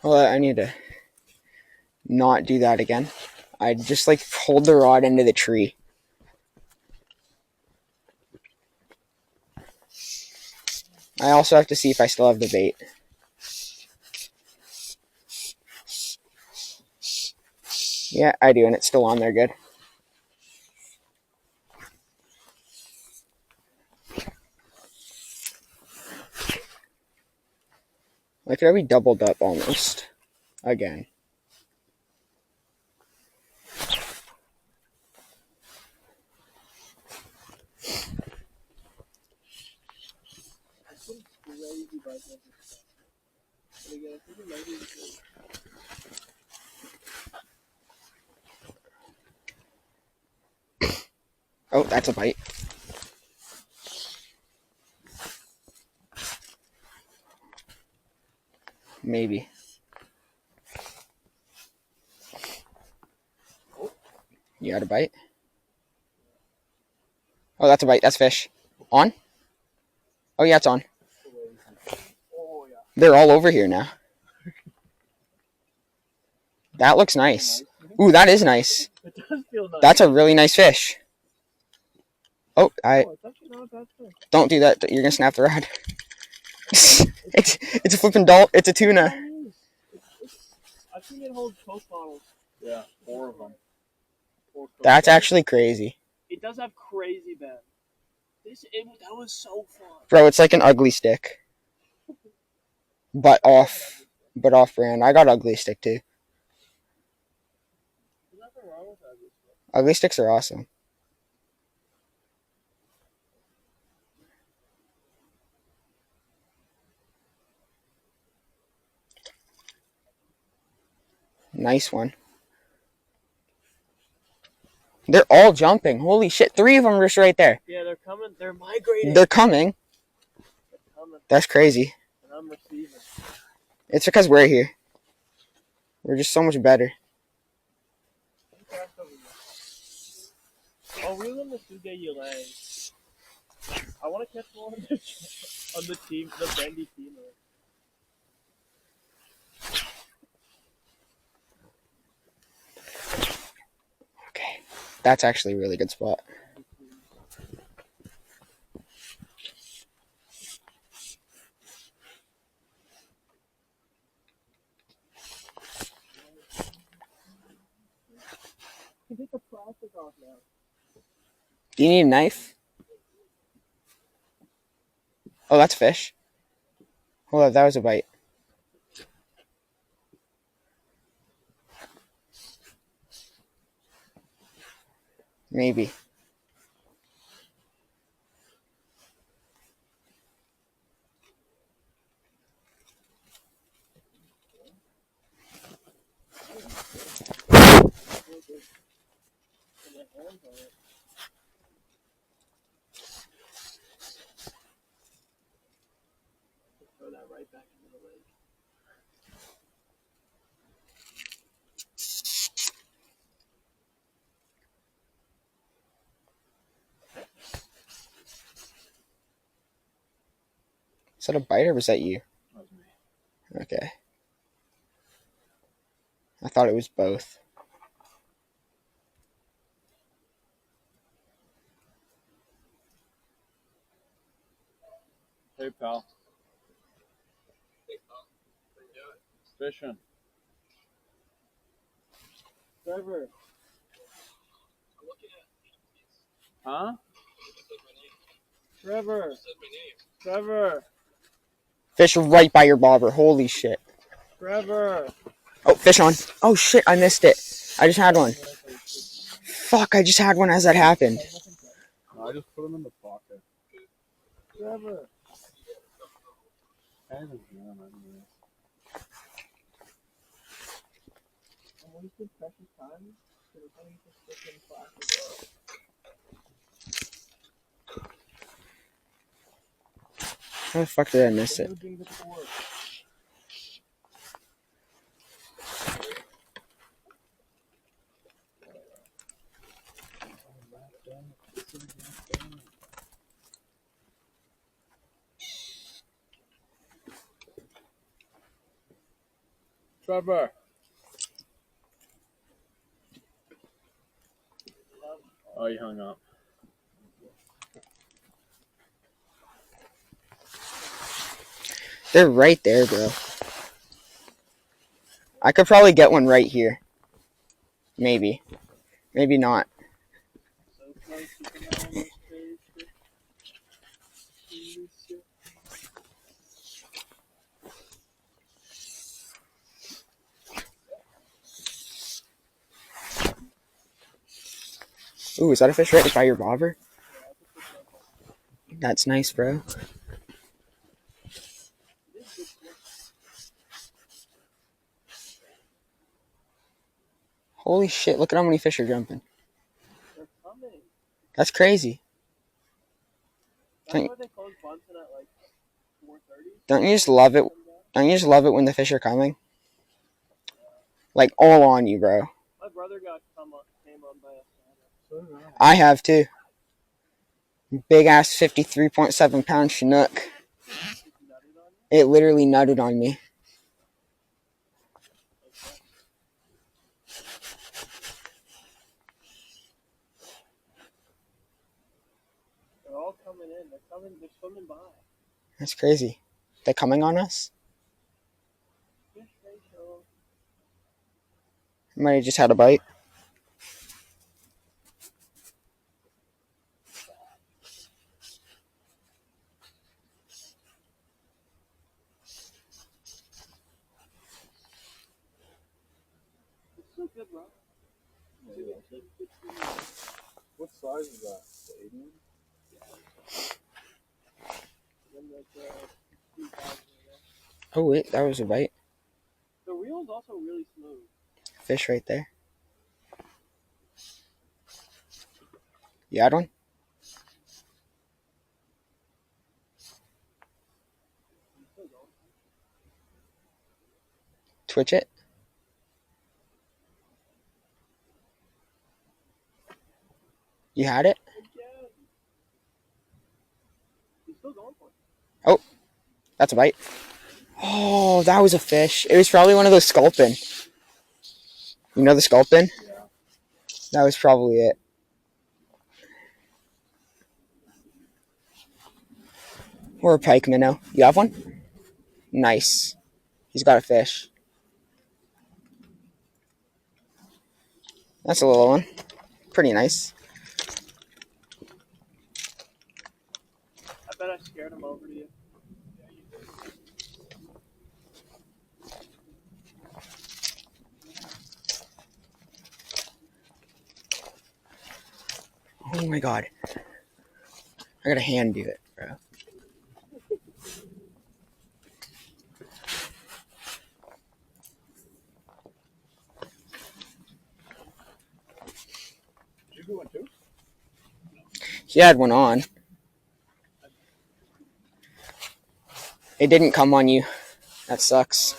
Well, I need to not do that again. I just like hold the rod into the tree. I also have to see if I still have the bait. Yeah, I do, and it's still on there good. Like, are we doubled up almost again? Oh, that's a bite. Maybe. You got a bite? Oh, that's a bite. That's fish. On? Oh, yeah, it's on. They're all over here now. That looks nice. Ooh, that is nice. It does feel nice. That's a really nice fish. Oh, don't do that. You're gonna snap the rod. it's a flipping doll. It's a tuna. I've seen it hold Coke bottles. Yeah, 4 of them. That's actually crazy. It does have crazy bend. That was so fun. Bro, it's like an ugly stick. But off brand. I got ugly stick too. There's nothing wrong with ugly stick. Ugly sticks are awesome. Nice one. They're all jumping. Holy shit. 3 of them are just right there. Yeah, they're coming. They're migrating. They're coming. That's crazy. And I'm receiving. It's because we're here. We're just so much better. Oh, we were in the Suge-Yule. I want to catch one on the team, the bendy team. Okay. That's actually a really good spot. Take the plastic off now. Do you need a knife? Oh, that's fish. Hold on, that was a bite. Maybe. Throw that right back into the lake. Is that a bite or was that you? That was me. Okay. I thought it was both. Hey, pal. Fishing. Trevor. Huh? Trevor. Trevor. Fish right by your bobber. Holy shit. Trevor. Oh, fish on. Oh shit, I missed it. I just had one. Fuck, I just had one as that happened. No, I just put him in the pocket. Trevor. I haven't seen him anyway. I wasted precious time because I need to stick in plastic. How the fuck did I miss it? Trevor. Oh, he hung up. They're right there, bro. I could probably get one right here. Maybe. Maybe not. So close to come out on this page. Ooh, is that a fish right by your bobber? That's nice, bro. Holy shit, look at how many fish are jumping. They're coming. That's crazy. That's why they close Buntzen at like 4:30. Don't you just love it? Don't you just love it when the fish are coming? Like, all on you, bro. My brother came on by a salmon. I have, too. Big ass 53.7 pound Chinook. It literally nutted on me. They're all coming in. They're swimming by. That's crazy. They're coming on us? Fish ratio. Might have just had a bite. It's so good, bro. What size is that? The 80? Oh, wait, that was a bite. The reel's also really smooth. Fish right there. You had one? Twitch it. You had it? He's still going for it. Oh, that's a bite. Oh, that was a fish. It was probably one of those sculpin. You know the sculpin? Yeah. That was probably it. Or a pike minnow. You have one? Nice. He's got a fish. That's a little one. Pretty nice. I bet I scared him over to you. Oh my god. I gotta hand do it, bro. Did you do one too? He had one on. It didn't come on you. That sucks.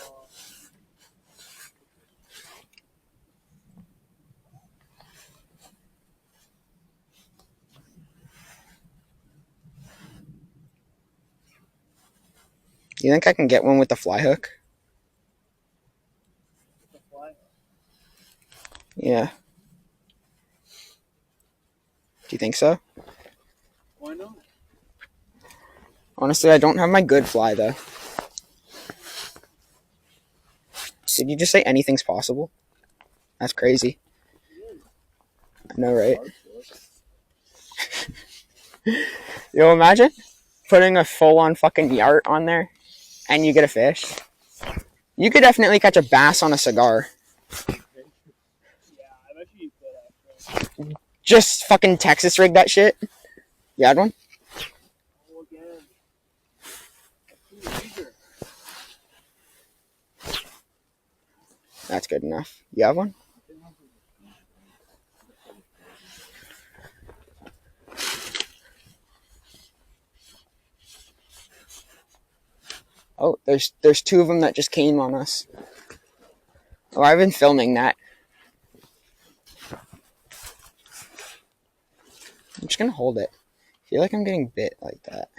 You think I can get one with the fly hook? The fly. Yeah. Do you think so? Why not? Honestly, I don't have my good fly, though. Did you just say anything's possible? That's crazy. I know, right? Yo, imagine putting a full-on fucking yart on there and you get a fish. You could definitely catch a bass on a cigar. Yeah, I bet you could actually. Just fucking Texas rig that shit. You had one? Oh, again. That's too eager. That's good enough. You have one? Oh, there's two of them that just came on us. Oh, I've been filming that. I'm just gonna hold it. I feel like I'm getting bit like that.